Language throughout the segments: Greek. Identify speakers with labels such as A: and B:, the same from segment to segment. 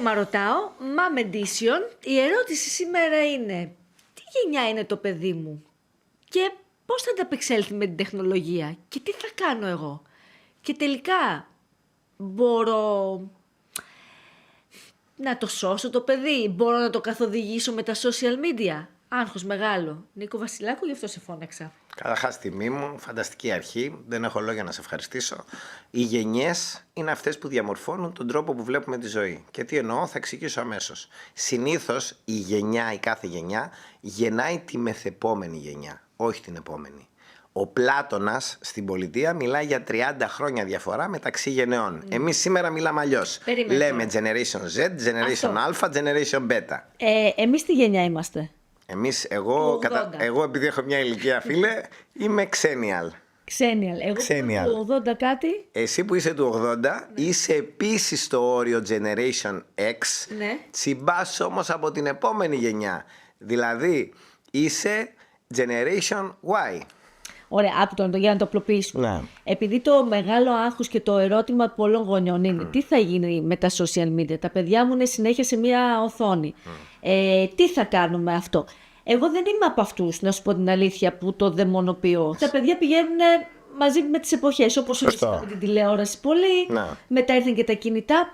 A: Μα ρωτάω, Μαμεντήσιον, η ερώτηση σήμερα είναι τι γενιά είναι το παιδί μου και πώς θα ανταπεξέλθει με την τεχνολογία και τι θα κάνω εγώ. Και τελικά μπορώ να το σώσω το παιδί, μπορώ να το καθοδηγήσω με τα social media. Άγχος μεγάλο. Νίκο Βασιλάκου, γι' αυτό σε φώναξα.
B: Καταρχάς, τιμή μου, φανταστική αρχή. Δεν έχω λόγια να σε ευχαριστήσω. Οι γενιές είναι αυτές που διαμορφώνουν τον τρόπο που βλέπουμε τη ζωή. Και τι εννοώ, θα εξηγήσω αμέσως. Συνήθως η κάθε γενιά, γεννάει τη μεθεπόμενη γενιά, όχι την επόμενη. Ο Πλάτωνας στην πολιτεία μιλάει για 30 χρόνια διαφορά μεταξύ γενεών. Εμείς σήμερα μιλάμε αλλιώς. Λέμε Generation Z, Generation Α, Generation Beta.
A: Εμείς τι γενιά είμαστε?
B: Εγώ επειδή έχω μια ηλικία, φίλε, είμαι Xennial.
A: Εγώ του 80 κάτι.
B: Εσύ που είσαι του 80, είσαι επίσης στο όριο Generation X, τσιμπάς όμως από την επόμενη γενιά. Δηλαδή, είσαι Generation Y.
A: Ωραία, άκου τώρα για να το απλοποιήσουμε.
B: Ναι.
A: Επειδή το μεγάλο άγχος και το ερώτημα πολλών γονιών είναι τι θα γίνει με τα social media. Τα παιδιά μου είναι συνέχεια σε μια οθόνη. Τι θα κάνουμε αυτό? Εγώ δεν είμαι από αυτούς, να σου πω την αλήθεια, που το δαιμονοποιώ. Τα παιδιά πηγαίνουν μαζί με τις εποχές, όπως με την τηλεόραση πολύ, μετά ήρθαν και τα κινητά.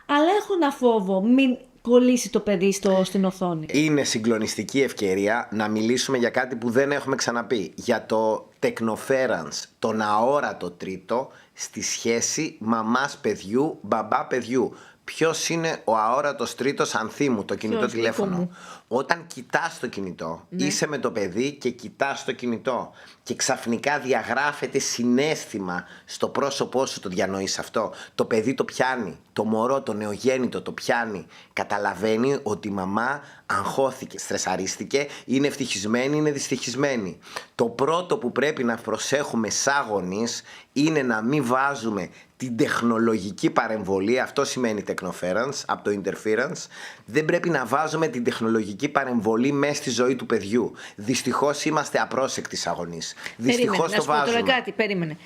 A: Αλλά έχω ένα φόβο, μην κολλήσει το παιδί στην οθόνη.
B: Είναι συγκλονιστική ευκαιρία να μιλήσουμε για κάτι που δεν έχουμε ξαναπεί. Για το τεκνοφέρανς, τον αόρατο τρίτο στη σχέση μαμάς παιδιού, μπαμπά παιδιού. Ποιος είναι ο αόρατος τρίτος ανθίμου, το κινητό τηλέφωνο? Όταν κοιτάς το κινητό, είσαι με το παιδί και κοιτάς το κινητό και ξαφνικά διαγράφεται συναίσθημα στο πρόσωπό σου, το διανοείς αυτό. Το παιδί το πιάνει, το μωρό, το νεογέννητο το πιάνει. Καταλαβαίνει ότι η μαμά αγχώθηκε, στρεσαρίστηκε, είναι ευτυχισμένη, είναι δυστυχισμένη. Το πρώτο που πρέπει να προσέχουμε σαν γονείς είναι να μην βάζουμε την τεχνολογική παρεμβολή, αυτό σημαίνει technoference, από το interference. Δεν πρέπει να βάζουμε την τεχνολογική παρεμβολή μέσα στη ζωή του παιδιού. Δυστυχώς είμαστε απρόσεκτοι σαν γονείς. Δυστυχώς το βάζουμε.
A: Τώρα κάτι, περίμενε.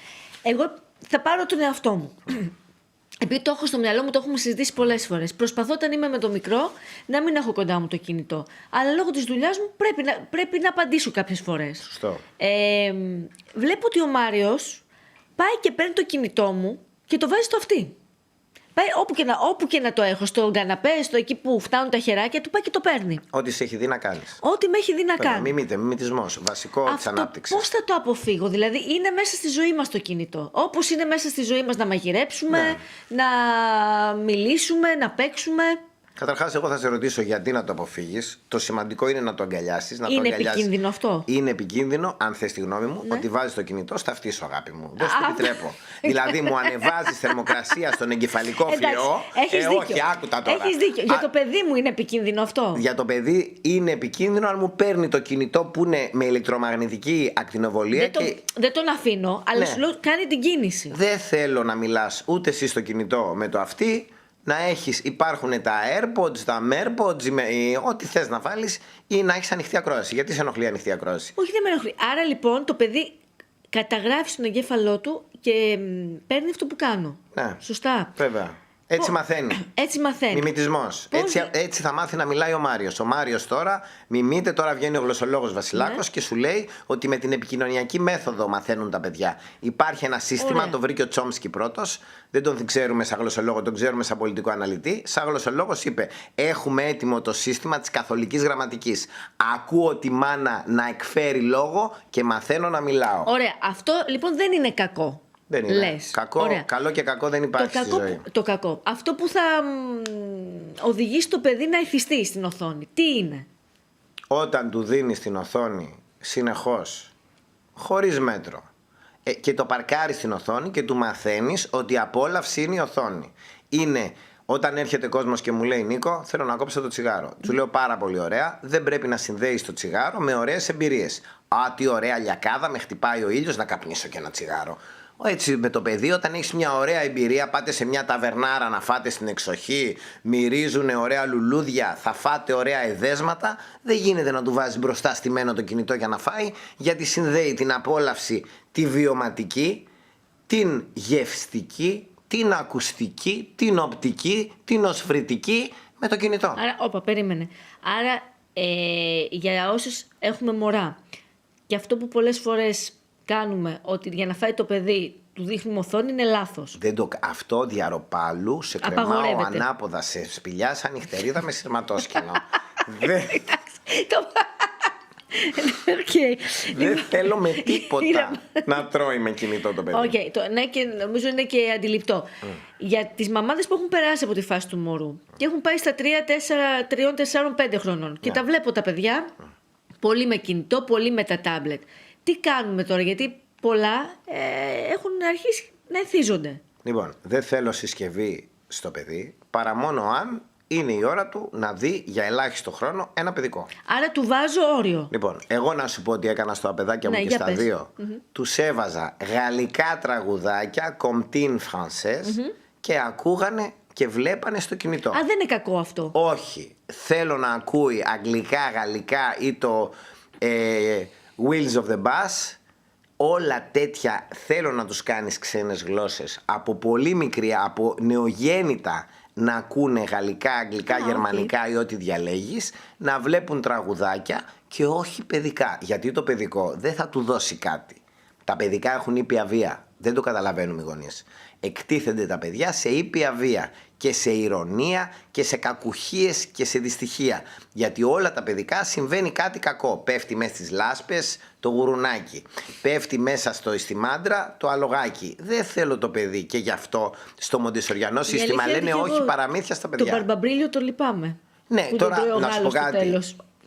A: Εγώ θα πάρω τον εαυτό μου. Επειδή το έχω στο μυαλό μου, το έχουμε συζητήσει πολλές φορές. Προσπαθώ όταν είμαι με το μικρό να μην έχω κοντά μου το κινητό. Αλλά λόγω της δουλειάς μου πρέπει να απαντήσω κάποιες φορές.
B: Σωστό.
A: Βλέπω ότι ο Μάριος πάει και παίρνει το κινητό μου και το βάζει στο αυτί. Πάει όπου και να το έχω, στον καναπέ, στο εκεί που φτάνουν τα χεράκια του, πάει και το παίρνει.
B: Ό,τι σε έχει δει να κάνεις.
A: Ό,τι με έχει δει να κάνω.
B: Μιμητισμός, βασικό της ανάπτυξης.
A: Πώς θα το αποφύγω? Δηλαδή, είναι μέσα στη ζωή μας το κινητό. Όπως είναι μέσα στη ζωή μας να μαγειρέψουμε, να μιλήσουμε, να παίξουμε.
B: Καταρχάς, εγώ θα σε ρωτήσω γιατί να το αποφύγεις. Το σημαντικό είναι να το αγκαλιάσεις.
A: Είναι επικίνδυνο αυτό?
B: Είναι επικίνδυνο, αν θες τη γνώμη μου, ότι βάζεις το κινητό στα αυτί σου, αγάπη μου. Δεν σου το επιτρέπω. Δηλαδή, μου ανεβάζεις θερμοκρασία στον εγκεφαλικό φλοιό. Όχι, άκουτα τώρα.
A: Έχεις δίκιο. Για το παιδί μου είναι επικίνδυνο αυτό.
B: Για το παιδί είναι επικίνδυνο αν μου παίρνει το κινητό που είναι με ηλεκτρομαγνητική ακτινοβολία.
A: Δεν τον αφήνω, αλλά σου λέω κάνει την κίνηση.
B: Δεν θέλω να μιλάς ούτε εσύ στο κινητό με το αυτί. Υπάρχουν τα AirPods, τα MERPods, ό,τι θες να βάλεις, ή να έχεις ανοιχτή ακρόαση. Γιατί σε ενοχλεί ανοιχτή ακρόαση?
A: Όχι, δεν με ενοχλεί. Άρα λοιπόν το παιδί καταγράφει στον εγκέφαλό του και παίρνει αυτό που κάνω.
B: Ναι.
A: Σωστά.
B: Βέβαια. Έτσι μαθαίνει.
A: Έτσι μαθαίνει.
B: Μιμητισμός. Έτσι θα μάθει να μιλάει ο Μάριος. Ο Μάριος τώρα μιμείται, τώρα βγαίνει ο γλωσσολόγος Βασιλάκος και σου λέει ότι με την επικοινωνιακή μέθοδο μαθαίνουν τα παιδιά. Υπάρχει ένα σύστημα, το βρήκε ο Τσόμσκι πρώτος. Δεν τον ξέρουμε σαν γλωσσολόγο, τον ξέρουμε σαν πολιτικό αναλυτή. Σαν γλωσσολόγος είπε: έχουμε έτοιμο το σύστημα της καθολικής γραμματικής. Ακούω τη μάνα να εκφέρει λόγο και μαθαίνω να μιλάω.
A: Ωραία. Αυτό λοιπόν δεν είναι κακό.
B: Δεν είναι. Καλό και κακό δεν υπάρχει στη ζωή.
A: Το κακό. Αυτό που θα οδηγήσει το παιδί να εθιστεί στην οθόνη. Τι είναι?
B: Όταν του δίνεις την οθόνη συνεχώς, χωρίς μέτρο, και το παρκάρεις στην οθόνη και του μαθαίνεις ότι η απόλαυση είναι η οθόνη. Είναι όταν έρχεται κόσμος και μου λέει: Νίκο, θέλω να κόψω το τσιγάρο. Του λέω: πάρα πολύ ωραία, δεν πρέπει να συνδέεις το τσιγάρο με ωραίες εμπειρίες. Α, τι ωραία λιακάδα, με χτυπάει ο ήλιος, να καπνίσω και ένα τσιγάρο. Έτσι με το παιδί, όταν έχεις μια ωραία εμπειρία, πάτε σε μια ταβερνάρα να φάτε στην εξοχή, μυρίζουν ωραία λουλούδια, θα φάτε ωραία εδέσματα, δεν γίνεται να του βάζεις μπροστά στημένο το κινητό για να φάει, γιατί συνδέει την απόλαυση τη βιωματική, την γευστική, την ακουστική, την οπτική, την οσφρητική με το κινητό.
A: Άρα, περίμενε. Άρα, για όσους έχουμε μωρά, και αυτό που πολλές φορές κάνουμε, ότι για να φάει το παιδί του δείχνουμε οθόνη, είναι λάθος.
B: Αυτό διαρροπάλου σε κρεμάω ανάποδα σε σπηλιά σαν νυχτερίδα με σειρματόσκηνο. Δεν θέλω με τίποτα να τρώει με κινητό το παιδί.
A: Ναι, και νομίζω είναι και αντιληπτό. Για τις μαμάδες που έχουν περάσει από τη φάση του μωρού και έχουν πάει στα 3, 4, 5 χρονών και τα βλέπω τα παιδιά πολύ με κινητό, πολύ με τα τάμπλετ. Τι κάνουμε τώρα, γιατί πολλά έχουν αρχίσει να εθίζονται.
B: Λοιπόν, δεν θέλω συσκευή στο παιδί παρά μόνο αν είναι η ώρα του να δει για ελάχιστο χρόνο ένα παιδικό.
A: Άρα του βάζω όριο.
B: Λοιπόν, εγώ να σου πω τι έκανα στο παιδάκια μου και στα δύο. Τους έβαζα γαλλικά τραγουδάκια, Comptine Française, και ακούγανε και βλέπανε στο κινητό.
A: Δεν είναι κακό αυτό.
B: Όχι. Θέλω να ακούει αγγλικά, γαλλικά ή το Wheels of the Bus. Όλα τέτοια θέλω να τους κάνεις ξένες γλώσσες. Από πολύ μικρή, από νεογέννητα, να ακούνε γαλλικά, αγγλικά, γερμανικά ή ό,τι διαλέγεις, να βλέπουν τραγουδάκια και όχι παιδικά. Γιατί το παιδικό δεν θα του δώσει κάτι. Τα παιδικά έχουν ήπια βία. Δεν το καταλαβαίνουμε οι γονείς. Εκτίθενται τα παιδιά σε ήπια βία και σε ηρωνία και σε κακουχίες και σε δυστυχία. Γιατί όλα τα παιδικά συμβαίνει κάτι κακό. Πέφτει μέσα στις λάσπες το γουρουνάκι. Πέφτει μέσα στη μάντρα το αλογάκι. Δεν θέλω το παιδί και γι' αυτό στο μοντισοριανό σύστημα λένε όχι παραμύθια στα παιδιά.
A: Το Μπαρμπαμπρίλιο το λυπάμαι.
B: Ναι, τώρα να σου πω κάτι.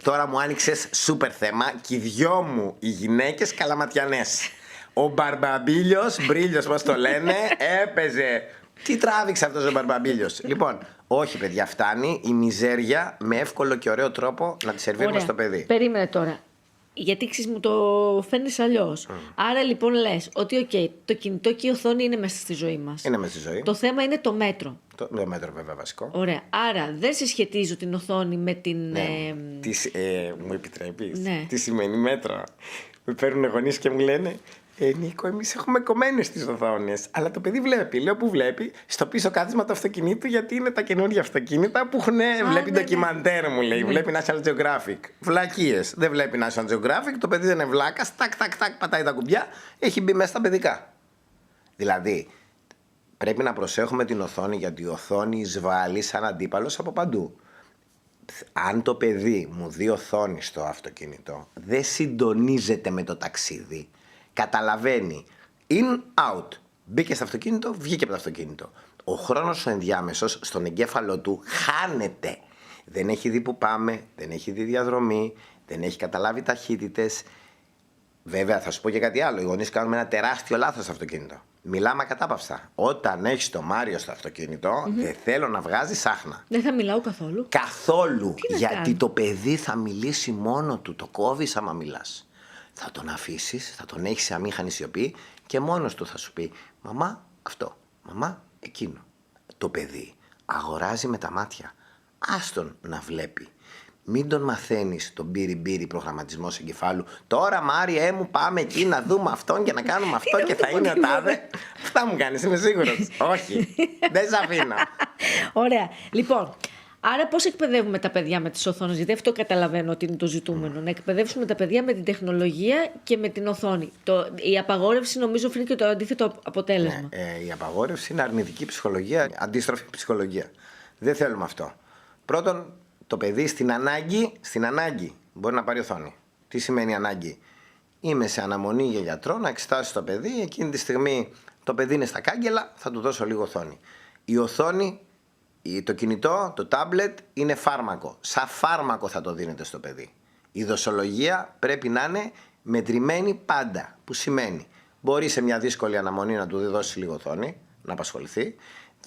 B: Τώρα μου άνοιξες σούπερ θέμα και οι δυο μου οι γυναίκες καλαματιανές. Ο Μπαρμπαμπίλιος, Μπρίλιος πώς το λένε, έπαιζε. Τι τράβηξε αυτός ο Μπαρμπαμπίλιος. Λοιπόν, όχι παιδιά, φτάνει η μιζέρια με εύκολο και ωραίο τρόπο να τη σερβίρουμε στο παιδί.
A: Περίμενε τώρα. Γιατί μου το φαίνεις αλλιώς. Άρα λοιπόν λες ότι το κινητό και η οθόνη είναι μέσα στη ζωή μας.
B: Είναι μέσα στη ζωή.
A: Το θέμα είναι το μέτρο.
B: Το μέτρο βέβαια βασικό.
A: Ωραία. Άρα δεν συσχετίζω την οθόνη με την...
B: Μου επιτρέπεις.
A: Ναι.
B: Τι σημαίνει μέτρο. Με παίρνουν γονείς και μου λένε Νίκο, εμείς έχουμε κομμένες τις οθόνες. Αλλά το παιδί βλέπει. Λέω που βλέπει στο πίσω κάθισμα του αυτοκινήτου, γιατί είναι τα καινούργια αυτοκίνητα που έχουν. Βλέπει ντοκιμαντέρ, μου λέει. Βλέπει National Geographic. Βλακίες. Δεν βλέπει National Geographic. Το παιδί δεν είναι βλάκα. Τάκ, πατάει τα κουμπιά. Έχει μπει μέσα στα παιδικά. Δηλαδή, πρέπει να προσέχουμε την οθόνη, γιατί η οθόνη εισβάλλει σαν αντίπαλος από παντού. Αν το παιδί μου δει οθόνη στο αυτοκίνητο, δεν συντονίζεται με το ταξίδι. Καταλαβαίνει in, out. Μπήκε στο αυτοκίνητο, βγήκε από το αυτοκίνητο. Ο χρόνος ο ενδιάμεσος στον εγκέφαλο του χάνεται. Δεν έχει δει που πάμε, δεν έχει δει διαδρομή, δεν έχει καταλάβει ταχύτητες. Βέβαια θα σου πω και κάτι άλλο. Οι γονείς κάνουμε ένα τεράστιο λάθος στο αυτοκίνητο. Μιλάμε ακατάπαυστα. Όταν έχεις το Μάριο στο αυτοκίνητο, δεν θέλω να βγάζεις άχνα.
A: Δεν θα μιλάω καθόλου.
B: Καθόλου. Γιατί το παιδί θα μιλήσει μόνο του. Το κόβεις άμα μιλάς. Θα τον αφήσεις, θα τον έχεις σε αμήχανη σιωπή και μόνος του θα σου πει «Μαμά αυτό, μαμά εκείνο». Το παιδί αγοράζει με τα μάτια. Άστον να βλέπει. Μην τον μαθαίνεις τον μπύρι προγραμματισμό εγκεφάλου. Τώρα Μάριε μου πάμε εκεί να δούμε αυτόν και να κάνουμε αυτό και θα είναι ο τάδε. Αυτά μου κάνεις, είμαι σίγουρος. Όχι, δεν σε αφήνω.
A: Ωραία, λοιπόν. Άρα πώς εκπαιδεύουμε τα παιδιά με τις οθόνες, γιατί αυτό καταλαβαίνω ότι είναι το ζητούμενο. Να εκπαιδεύσουμε τα παιδιά με την τεχνολογία και με την οθόνη. Η απαγόρευση νομίζω φέρνει και το αντίθετο αποτέλεσμα.
B: Η απαγόρευση είναι αρνητική ψυχολογία, αντίστροφη ψυχολογία. Δεν θέλουμε αυτό. Πρώτον, το παιδί στην ανάγκη μπορεί να πάρει οθόνη. Τι σημαίνει ανάγκη? Είμαι σε αναμονή για γιατρό να εξετάσει το παιδί, εκείνη τη στιγμή το παιδί είναι στα κάγκελα, θα του δώσω λίγο οθόνη. Η οθόνη, το κινητό, το τάμπλετ είναι φάρμακο. Σαν φάρμακο θα το δίνετε στο παιδί. Η δοσολογία πρέπει να είναι μετρημένη πάντα. Που σημαίνει, μπορεί σε μια δύσκολη αναμονή να του δώσει λίγο οθόνη, να απασχοληθεί.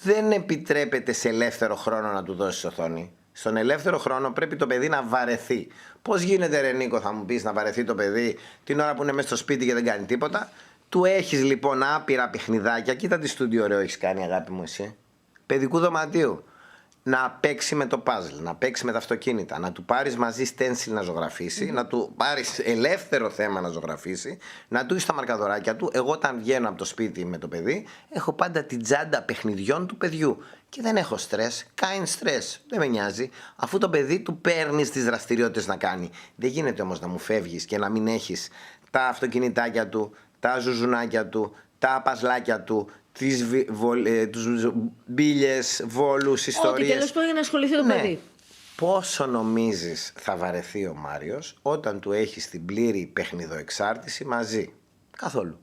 B: Δεν επιτρέπεται σε ελεύθερο χρόνο να του δώσει οθόνη. Στον ελεύθερο χρόνο πρέπει το παιδί να βαρεθεί. Πώς γίνεται, ρε Νίκο, θα μου πεις, να βαρεθεί το παιδί την ώρα που είναι μέσα στο σπίτι και δεν κάνει τίποτα? Του έχεις λοιπόν άπειρα παιχνιδάκια. Κοίτα τι στούντιο ωραίο έχεις κάνει, αγάπη μου, εσύ. Παιδικού δωματίου. να παίξει με το παζλ, να παίξει με τα αυτοκίνητα, να του πάρεις μαζί στένσιλ να ζωγραφίσει, να του πάρεις ελεύθερο θέμα να ζωγραφίσει, να του έχεις τα μαρκαδοράκια του. Εγώ όταν βγαίνω από το σπίτι με το παιδί, έχω πάντα την τσάντα παιχνιδιών του παιδιού. Και δεν έχω στρες, κάνει στρες, δεν με νοιάζει, αφού το παιδί του παίρνει τις δραστηριότητες να κάνει. Δεν γίνεται όμως να μου φεύγεις και να μην έχεις τα αυτοκινητάκια του, τα ζουζουνάκια του, τα παζλάκια του, τους μπίλιες, βόλους, ιστορίες.
A: Ό,τι τέλος πάντων για να ασχοληθεί το παιδί.
B: Πόσο νομίζεις θα βαρεθεί ο Μάριος όταν του έχεις την πλήρη παιχνιδοεξάρτηση μαζί? Καθόλου.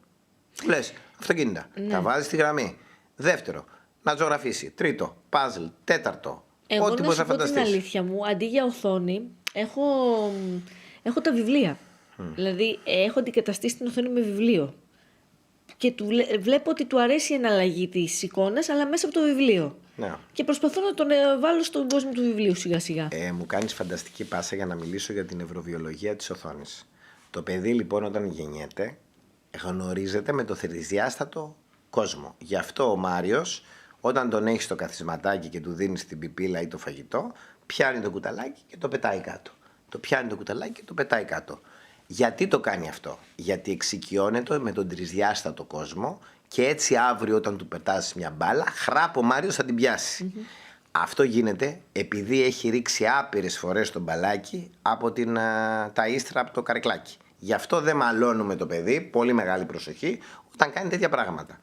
B: Του λες αυτοκίνητα, τα βάζεις στη γραμμή. Δεύτερο, να ζωγραφίσει. Τρίτο, παζλ. Τέταρτο, ό,τι μπορείς να φανταστείς.
A: Την αλήθεια μου, αντί για οθόνη, έχω τα βιβλία. Δηλαδή, έχω αντικαταστήσει την οθόνη με βιβλίο. Και βλέπω ότι του αρέσει η εναλλαγή της εικόνας, αλλά μέσα από το βιβλίο.
B: Ναι.
A: Και προσπαθώ να τον βάλω στον κόσμο του βιβλίου σιγά σιγά.
B: Μου κάνεις φανταστική πάσα για να μιλήσω για την νευροβιολογία της οθόνης. Το παιδί λοιπόν όταν γεννιέται γνωρίζεται με το τρισδιάστατο κόσμο. Γι' αυτό ο Μάριος, όταν τον έχει στο καθισματάκι και του δίνεις την πιπίλα ή το φαγητό, πιάνει το κουταλάκι και το πετάει κάτω. Το πιάνει το κουταλάκι και το πετάει κάτω. Γιατί το κάνει αυτό? Γιατί εξοικειώνεται με τον τρισδιάστατο κόσμο και έτσι αύριο όταν του πετάσεις μια μπάλα, χράπ ο Μάριος θα την πιάσει. Αυτό γίνεται επειδή έχει ρίξει άπειρες φορές το μπαλάκι από τα ίστρα από το καρεκλάκι. Γι' αυτό δεν μαλώνουμε το παιδί, πολύ μεγάλη προσοχή, όταν κάνει τέτοια πράγματα.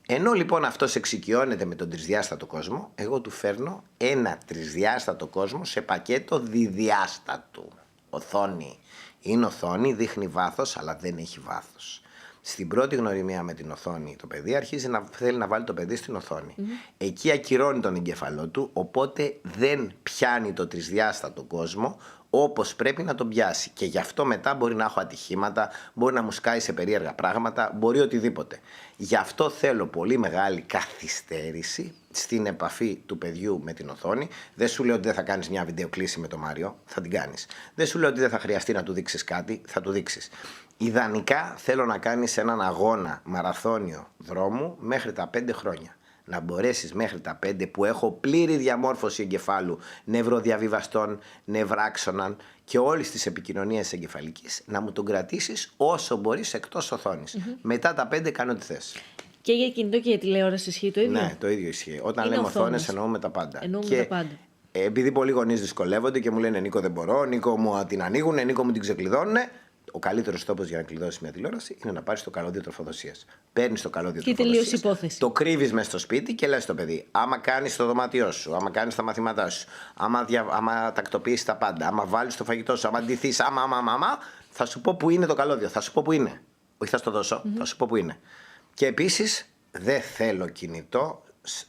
B: Ενώ λοιπόν αυτός εξοικειώνεται με τον τρισδιάστατο κόσμο, εγώ του φέρνω ένα τρισδιάστατο κόσμο σε πακέτο διδιάστατου. Οθόνη. Είναι οθόνη, δείχνει βάθος, αλλά δεν έχει βάθος. Στην πρώτη γνωριμία με την οθόνη το παιδί αρχίζει να θέλει να βάλει το παιδί στην οθόνη. Εκεί ακυρώνει τον εγκέφαλό του, οπότε δεν πιάνει το τρισδιάστατο κόσμο όπως πρέπει να τον πιάσει. Και γι' αυτό μετά μπορεί να έχω ατυχήματα, μπορεί να μου σκάει σε περίεργα πράγματα, μπορεί οτιδήποτε. Γι' αυτό θέλω πολύ μεγάλη καθυστέρηση στην επαφή του παιδιού με την οθόνη. Δεν σου λέω ότι δεν θα κάνεις μια βιντεοκλήση με τον Μάριο, θα την κάνεις. Δεν σου λέω ότι δεν θα χρειαστεί να του δείξεις κάτι, θα του δείξεις. Ιδανικά θέλω να κάνεις έναν αγώνα μαραθώνιο δρόμου μέχρι τα 5 χρόνια. Να μπορέσεις μέχρι τα 5 που έχω πλήρη διαμόρφωση εγκεφάλου, νευροδιαβιβαστών, νευράξοναν και όλης της επικοινωνίας εγκεφαλικής, να μου τον κρατήσεις όσο μπορείς εκτός οθόνης. Μετά τα 5 κάνω τι θες.
A: Και για κινητό και για τηλεόραση ισχύει το ίδιο?
B: Ναι, το ίδιο ισχύει. Όταν λέμε οθόνες εννοούμε τα πάντα.
A: Εννοούμε τα πάντα.
B: Επειδή πολλοί γονείς δυσκολεύονται και μου λένε Νίκο δεν μπορώ, Νίκο μου την ανοίγουν, Νίκο μου την ξεκλειδώνουν. Ο καλύτερος τρόπος για να κλειδώσεις μια τηλεόραση είναι να πάρεις το καλώδιο τροφοδοσίας. Παίρνεις το καλώδιο τροφοδοσίας, το κρύβεις μέσα στο σπίτι και λες στο παιδί: άμα κάνεις το δωμάτιό σου, άμα κάνεις τα μαθήματά σου, άμα τακτοποιήσεις τα πάντα, άμα βάλεις το φαγητό σου, άμα ντυθείς, άμα, θα σου πω που είναι το καλώδιο. Θα σου πω που είναι. Όχι θα στο δώσω, θα σου πω που είναι. Και επίσης δεν θέλω κινητό,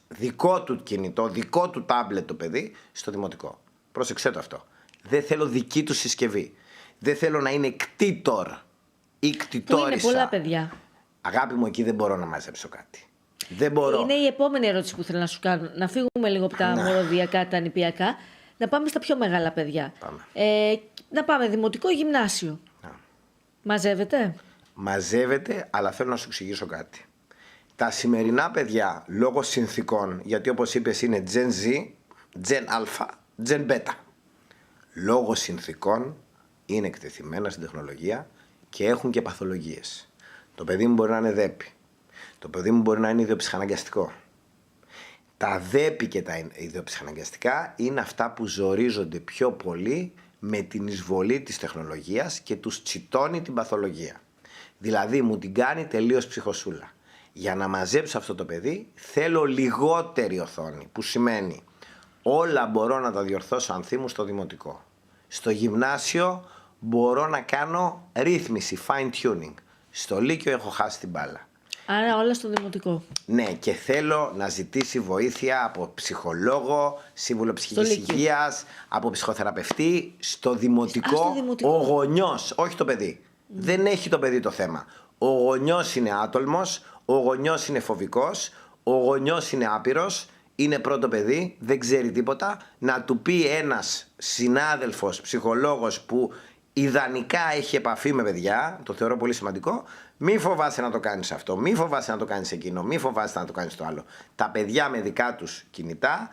B: δικό του κινητό, δικό του τάμπλετ το παιδί στο δημοτικό. Πρόσεξε το αυτό. Δεν θέλω δική του συσκευή. Δεν θέλω να είναι κτήτορ ή κτητόρισα.
A: Που είναι πολλά παιδιά.
B: Αγάπη μου, εκεί δεν μπορώ να μαζέψω κάτι. Δεν μπορώ.
A: Είναι η επόμενη ερώτηση που θέλω να σου κάνω. Να φύγουμε λίγο από τα μοροδιακά, τα νηπιακά. Να πάμε στα πιο μεγάλα παιδιά. Να πάμε δημοτικό, γυμνάσιο. Μαζεύεται?
B: Μαζεύεται, αλλά θέλω να σου εξηγήσω κάτι. Τα σημερινά παιδιά, λόγω συνθήκων, γιατί όπως είπες είναι Gen Z, Gen Α, Gen Β. Λόγω συνθήκων είναι εκτεθειμένα στην τεχνολογία και έχουν και παθολογίες. Το παιδί μου μπορεί να είναι δέπη. Το παιδί μου μπορεί να είναι ιδιοψυχαναγκαστικό. Τα δέπη και τα ιδιοψυχαναγκαστικά είναι αυτά που ζορίζονται πιο πολύ με την εισβολή της τεχνολογίας και τους τσιτώνει την παθολογία. Δηλαδή μου την κάνει τελείως ψυχοσούλα. Για να μαζέψω αυτό το παιδί θέλω λιγότερη οθόνη, που σημαίνει όλα μπορώ να τα διορθώσω ανθί μου στο δημοτικό. Στο γυμνάσιο μπορώ να κάνω ρύθμιση, fine tuning. Στο λύκειο έχω χάσει την μπάλα.
A: Άρα όλα στο δημοτικό.
B: Ναι, και θέλω να ζητήσει βοήθεια από ψυχολόγο, σύμβουλο ψυχικής υγείας, από ψυχοθεραπευτή. Στο δημοτικό, ο γονιός, όχι το παιδί. Δεν έχει το παιδί το θέμα. Ο γονιός είναι άτολμος, ο γονιός είναι φοβικός, ο γονιός είναι άπειρος, είναι πρώτο παιδί, δεν ξέρει τίποτα. Να του πει ένας συνάδελφος, ψυχολόγος που ιδανικά έχει επαφή με παιδιά, το θεωρώ πολύ σημαντικό, μη φοβάσαι να το κάνεις αυτό, μη φοβάσαι να το κάνεις εκείνο, μη φοβάσαι να το κάνεις το άλλο. Τα παιδιά με δικά τους κινητά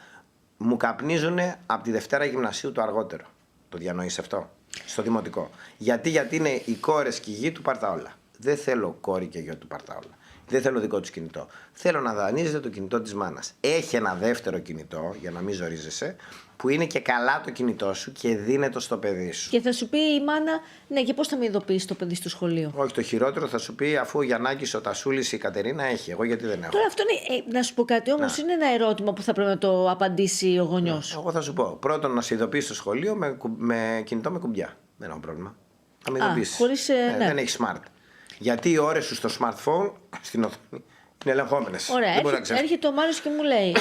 B: μου καπνίζουν από τη Δευτέρα Γυμνασίου το αργότερο. Το διανοείς αυτό? Στο δημοτικό. Γιατί είναι οι κόρες και οι γη του πάρτα όλα. Δεν θέλω κόρη και γιο του πάρτα όλα. Δεν θέλω δικό του κινητό. Θέλω να δανείζεται το κινητό της μάνας. Έχει ένα δεύτερο κινητό, για να μην ζορίζεσαι, που είναι και καλά το κινητό σου και δίνεται στο παιδί σου.
A: Και θα σου πει η μάνα, ναι, και πώς θα με ειδοποιήσει το παιδί στο σχολείο?
B: Όχι, το χειρότερο θα σου πει, αφού ο Γιαννάκης, ο Τασούλης, η Κατερίνα έχει. Εγώ γιατί δεν έχω.
A: Τώρα αυτό είναι, να σου πω κάτι όμως, είναι ένα ερώτημα που θα πρέπει να το απαντήσει ο γονιός.
B: Εγώ θα σου πω. Πρώτον, να σε ειδοποιήσει στο σχολείο με κινητό με κουμπιά. Δεν έχω πρόβλημα. Θα με ειδοποιήσει.
A: Χωρίς, ναι.
B: Δεν έχει smart. Γιατί οι ώρες σου στο smartphone στην οθόνη είναι ελεγχόμενες.
A: Ωραία, έρχεται ο Μάριος και μου λέει,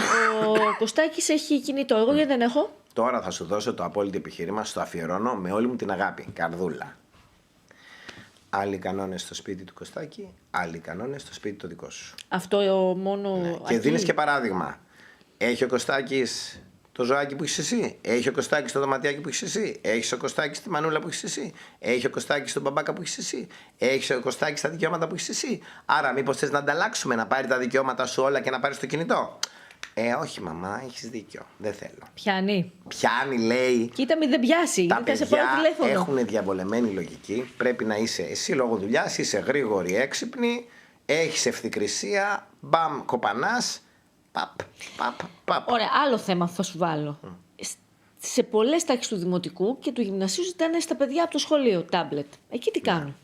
A: ο Κωστάκης έχει κινητό, εγώ γιατί δεν έχω?
B: Τώρα θα σου δώσω το απόλυτο επιχείρημα, στο αφιερώνω με όλη μου την αγάπη. Καρδούλα. Άλλοι κανόνες στο σπίτι του Κωστάκη, άλλοι κανόνες στο σπίτι το δικό σου.
A: Αυτό μόνο.
B: Ναι. Και δίνεις και παράδειγμα. Έχει ο Κωστάκης το ζωάκι που έχεις εσύ. Έχει ο Κωστάκης το δωματιάκι που έχεις εσύ. Έχει ο Κωστάκης τη μανούλα που έχεις εσύ. Έχει ο Κωστάκης τον μπαμπάκα που έχεις εσύ. Έχει ο Κωστάκης τα δικαιώματα που έχεις εσύ. Άρα, μήπως θες να ανταλλάξουμε, να πάρει τα δικαιώματα σου όλα και να πάρεις το κινητό? Όχι, μαμά, έχεις δίκιο. Δεν θέλω. Πιάνει, λέει.
A: Κοίτα, μην δεν πιάσει.
B: Τα
A: θα σε πάρω τηλέφωνο.
B: Έχουν διαβολεμένη λογική. Πρέπει να είσαι εσύ λόγω δουλειάς, είσαι γρήγορη, έξυπνη, έχεις ευθυκρισία, μπαμ, κοπανάς. Παπ.
A: Ωραία, άλλο θέμα θα σου βάλω. Σε πολλές τάξεις του δημοτικού και του γυμνασίου ζητάνε στα παιδιά από το σχολείο τάμπλετ. Εκεί τι κάνουν?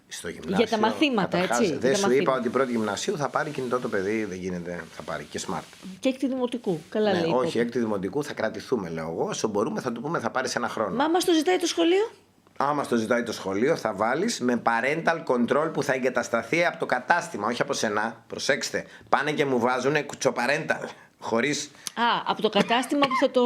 B: Στο γυμνάσιο,
A: για τα μαθήματα, έτσι.
B: Δεν σου είπα ότι η πρώτη γυμνασίου θα πάρει κινητό το παιδί, δεν γίνεται, θα πάρει και smart.
A: Και έκτη δημοτικού, καλά λέει.
B: Όχι, έκτη δημοτικού θα κρατηθούμε, λέω εγώ. Όσο μπορούμε θα του πούμε θα πάρει ένα χρόνο.
A: Μα μας το ζητάει το σχολείο?
B: Άμα το ζητάει το σχολείο, θα βάλεις με parental control που θα εγκατασταθεί από το κατάστημα, όχι από σένα. Προσέξτε, πάνε και μου βάζουνε κουτσοπαρένταλ. Χωρίς.
A: Από το κατάστημα που θα το.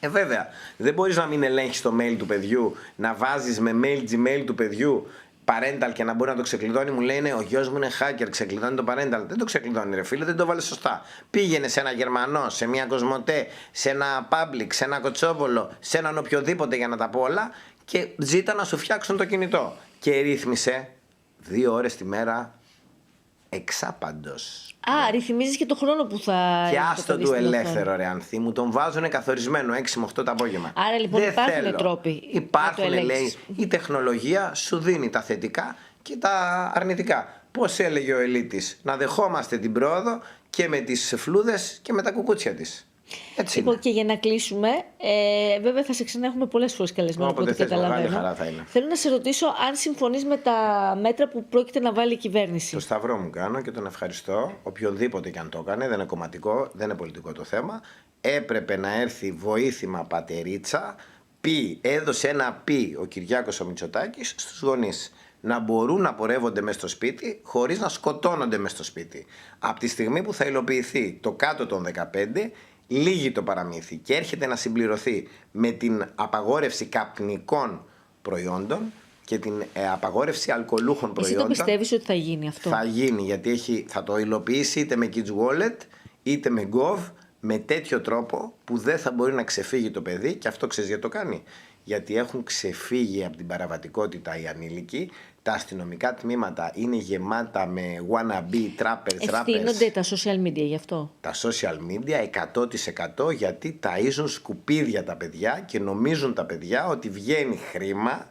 B: Βέβαια. Δεν μπορείς να μην ελέγχεις το mail του παιδιού, να βάζεις με mail Gmail του παιδιού parental και να μπορεί να το ξεκλειδώνει. Μου λένε ο γιος μου είναι hacker, ξεκλειδώνει το parental. Δεν το ξεκλειδώνει, ρε φίλε, δεν το βάλε σωστά. Πήγαινε σε ένα Γερμανό, σε μια Κοσμοτέ, σε ένα Public, σε ένα Κοτσόβολο, σε έναν οποιοδήποτε για να τα πω όλα και ζήτα να σου φτιάξουν το κινητό. Και ρύθμισε 2 ώρες τη μέρα εξάπαντος.
A: Ρυθμίζεις και το χρόνο που θα.
B: Και άστο του ελεύθερο, ρε Ανθή, μου τον βάζουνε καθορισμένο 6 με 8 το απόγευμα.
A: Άρα λοιπόν υπάρχουν τρόποι.
B: Υπάρχουν, λέει. Η τεχνολογία σου δίνει τα θετικά και τα αρνητικά. Πώς έλεγε ο Ελίτης, να δεχόμαστε την πρόοδο και με τις φλούδες και με τα κουκούτσια της. Έτσι είναι.
A: Και για να κλείσουμε, βέβαια θα σε ξανά έχουμε πολλές φορές καλεσμένο από ό,τι καταλαβαίνω. Θέλω να σε ρωτήσω αν συμφωνείς με τα μέτρα που πρόκειται να βάλει η κυβέρνηση.
B: Το σταυρό μου κάνω και τον ευχαριστώ. Οποιονδήποτε και αν το έκανε, δεν είναι κομματικό, δεν είναι πολιτικό το θέμα. Έπρεπε να έρθει βοήθημα πατερίτσα. Έδωσε ένα ο Κυριάκος ο Μητσοτάκης στους γονείς. Να μπορούν να πορεύονται μες στο σπίτι χωρίς να σκοτώνονται μες στο σπίτι. Από τη στιγμή που θα υλοποιηθεί το κάτω των 15, λύγει το παραμύθι και έρχεται να συμπληρωθεί με την απαγόρευση καπνικών προϊόντων και την απαγόρευση αλκοολούχων προϊόντων.
A: Εσύ το πιστεύεις ότι θα γίνει αυτό?
B: Θα γίνει, γιατί θα το υλοποιήσει είτε με Kids Wallet είτε με Gov, με τέτοιο τρόπο που δεν θα μπορεί να ξεφύγει το παιδί. Και αυτό ξέρεις γιατί το κάνει? Γιατί έχουν ξεφύγει από την παραβατικότητα οι ανήλικοι. Τα αστυνομικά τμήματα είναι γεμάτα με wannabe trappers.
A: Ευθύνονται τα social media γι' αυτό?
B: Τα social media 100% γιατί ταΐζουν σκουπίδια τα παιδιά και νομίζουν τα παιδιά ότι βγαίνει χρήμα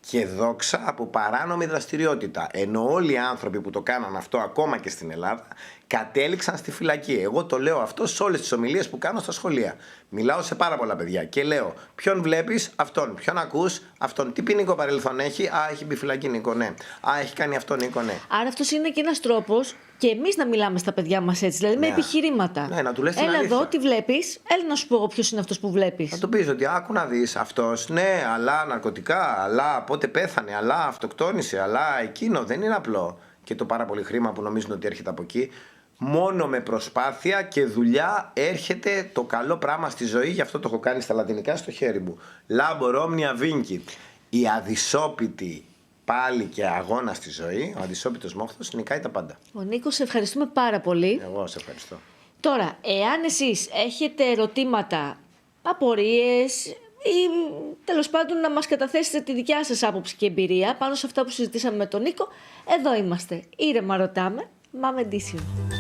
B: και δόξα από παράνομη δραστηριότητα. Ενώ όλοι οι άνθρωποι που το κάναν αυτό ακόμα και στην Ελλάδα κατέληξαν στη φυλακή. Εγώ το λέω αυτό σε όλες τις ομιλίες που κάνω στα σχολεία. Μιλάω σε πάρα πολλά παιδιά και λέω: ποιον βλέπεις? Αυτόν. Ποιον ακούς? Αυτόν. Τι ποινικό παρελθόν έχει? Έχει μπει φυλακή, Νίκο, ναι. Έχει κάνει αυτό, Νίκο, ναι.
A: Άρα αυτός είναι και ένας τρόπος και εμείς να μιλάμε στα παιδιά μας έτσι, δηλαδή με επιχειρήματα.
B: Ναι, να του λες την
A: έλα
B: αλήθεια.
A: εδώ, τι βλέπεις? Έλα να σου πω εγώ ποιος είναι αυτός που βλέπεις.
B: Θα του πεις ότι άκου να δεις αυτός, ναι, αλλά ναρκωτικά, αλλά πότε πέθανε, αλλά αυτοκτόνησε, αλλά εκείνο δεν είναι απλό. Και το πάρα πολύ χρήμα που νομίζουν ότι έρχεται από εκεί. Μόνο με προσπάθεια και δουλειά έρχεται το καλό πράγμα στη ζωή. Γι' αυτό το έχω κάνει στα λατινικά στο χέρι μου. Labor omnia vincit. Η αδυσόπιτη πάλι και αγώνα στη ζωή, ο αδυσόπιτος μόχθος νικάει τα πάντα.
A: Ο Νίκος, σε ευχαριστούμε πάρα πολύ.
B: Εγώ σε ευχαριστώ.
A: Τώρα, εάν εσείς έχετε ερωτήματα, απορίες ή τέλος πάντων να μας καταθέσετε τη δικιά σας άποψη και εμπειρία πάνω σε αυτά που συζητήσαμε με τον Νίκο, εδώ είμαστε. Ήρεμα ρωτάμε, Mame Edition.